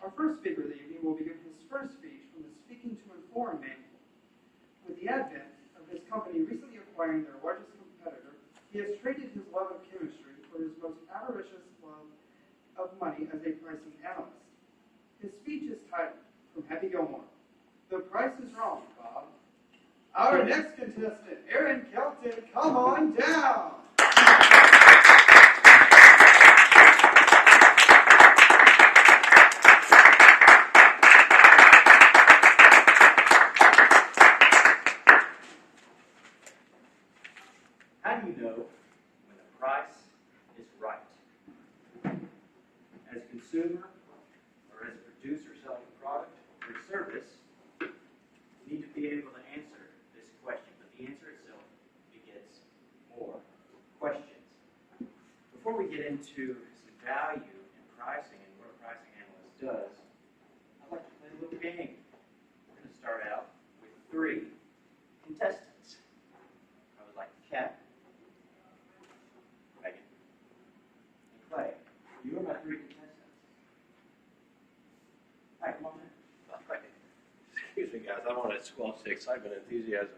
Our first speaker of the evening will begin his first speech from the Speaking to Inform manual. With the advent of his company recently acquiring their largest competitor, he has traded his love of chemistry for his most avaricious love of money as a pricing analyst. His speech is titled, From Happy Gilmore, The Price is Wrong, Bob. Our next contestant, Aaron Kelton, come on down. How do you know when the price is right? As a consumer or as a producer selling a product or a service, you need to be able to answer this question, but the answer itself begets more questions. Before we get into some value in pricing and what a pricing analyst does, I'd like to play a little game. We're going to start out with 3 contestants. I would like Kat, Megan, and Clay. You are my 3 contestants. All right, come on in. Excuse me, guys. I want to squelch the excitement and enthusiasm.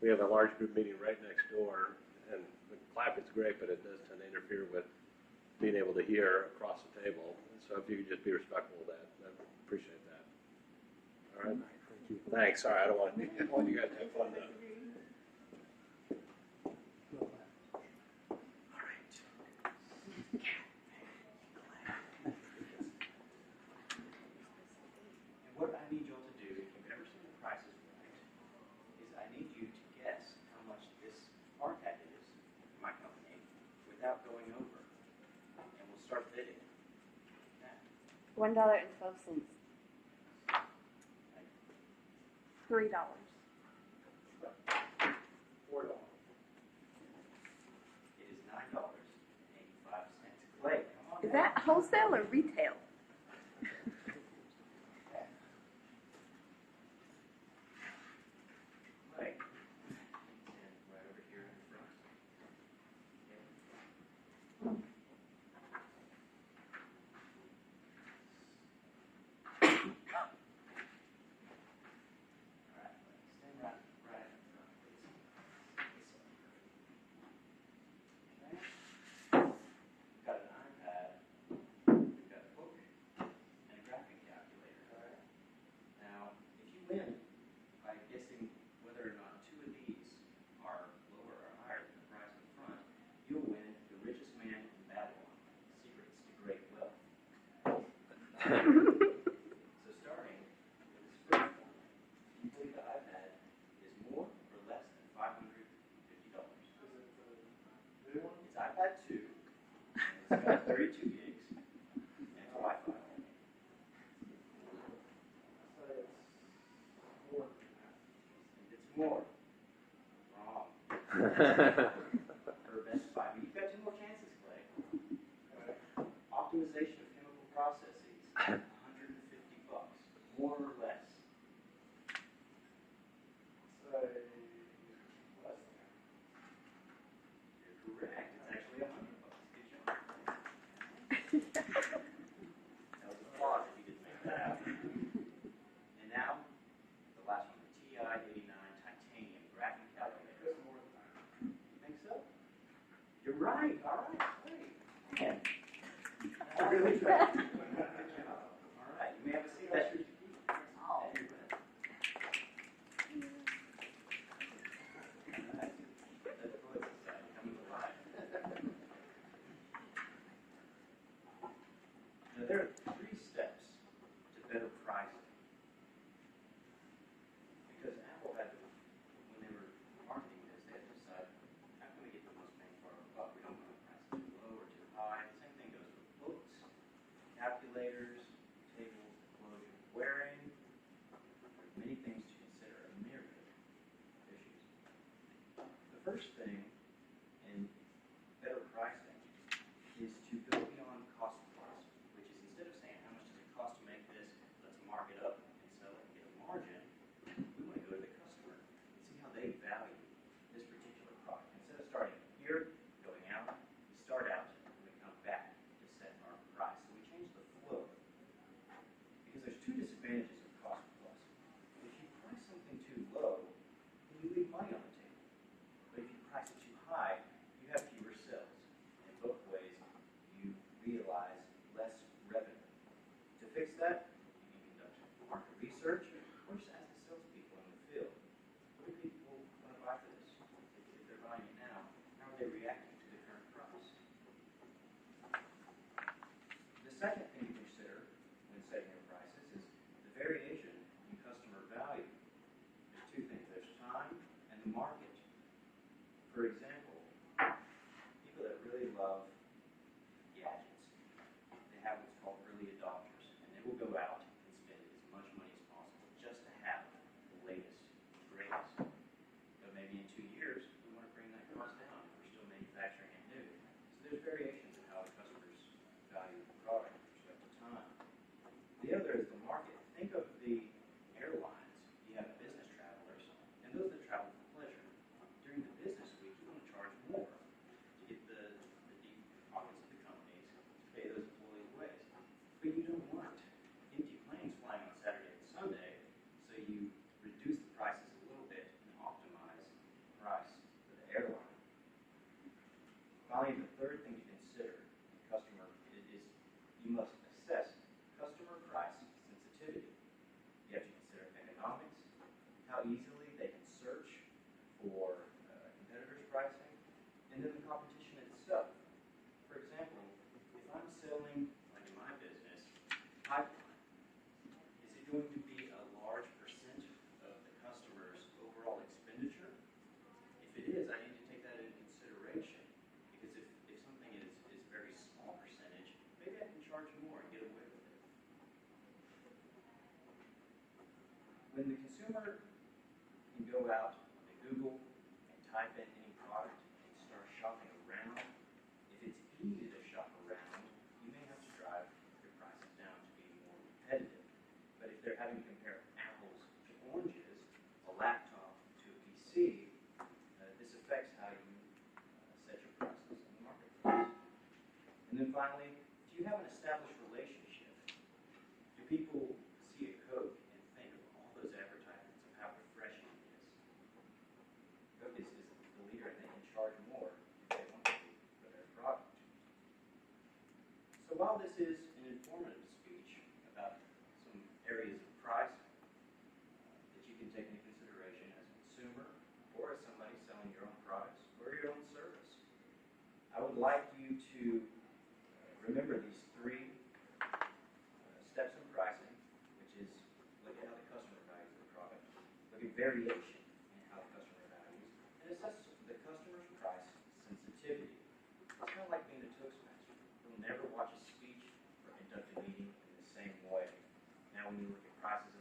We have a large group meeting right next door, and the clapping's great, but it does tend to interfere with being able to hear across the table. So if you could just be respectful of that, I appreciate that. All right. Thank you. Thanks. Sorry, I want you guys to have fun though. What I need you all to do, if you've ever seen The Price is Right, is I need you to guess how much this hardtack is for my company without going over. And we'll start bidding. Now, $1.12. $3. $4. It is $9.85. Clay, come on. Is that wholesale or retail? Clay. And right over here in front. So starting with this first one, do you believe the iPad is more or less than $550? It's iPad 2, and it's got 32 gigs, and it's Wi-Fi. It's more. Wrong. For Best Buy. But you've got 2 more chances, Clay. Optimization of chemical processes. $150, more or less. Less than You're correct. It's actually $100. Good job. That was applause if you didn't make that out. And now, the last one, the TI-89 titanium graphing calculator. You think so? You're right. All right. Great. Man. I really tried. Good job. All right. You may have a seat. That's your The other is the market. Think of the airlines. You have business travelers, and those that travel for pleasure. During the business week, you want to charge more to get the deep pockets of the companies to pay those employees' wages. But you don't want empty planes flying on Saturday and Sunday, so you reduce the prices a little bit and optimize the price for the airline. Finally, the third thing to consider in customer is you must assess customer price sensitivity. You have to consider economics, how easily they can search for competitors' pricing, and then the competition itself. For example, if I'm selling, like in my business, pipeline, is it going to be a large percent of the customer's overall expenditure? If it is, I need to take that into consideration, because if something is a very small percentage, maybe I can charge more and get away with it. When the consumer can go out to Google and type in any product and start shopping around, if it's easy to shop around, you may have to drive your prices down to be more competitive. But if they're having to compare apples to oranges, a laptop to a PC, this affects how you set your prices in the marketplace. And then finally, do you have an established relationship? Do people see a Coke and think of all those advertisements of how refreshing it is? Coke is the leader, and they can charge more if they want to for their product. So while this is an informative speech about some areas of pricing that you can take into consideration as a consumer or as somebody selling your own products or your own service, I would like you to remember these three steps in pricing, which is look at how the customer values the product, look at variation in how the customer values, and assess the customer's price sensitivity. It's kind of like being a Toastmaster. You'll never watch a speech or conduct a meeting in the same way. Now when you look at prices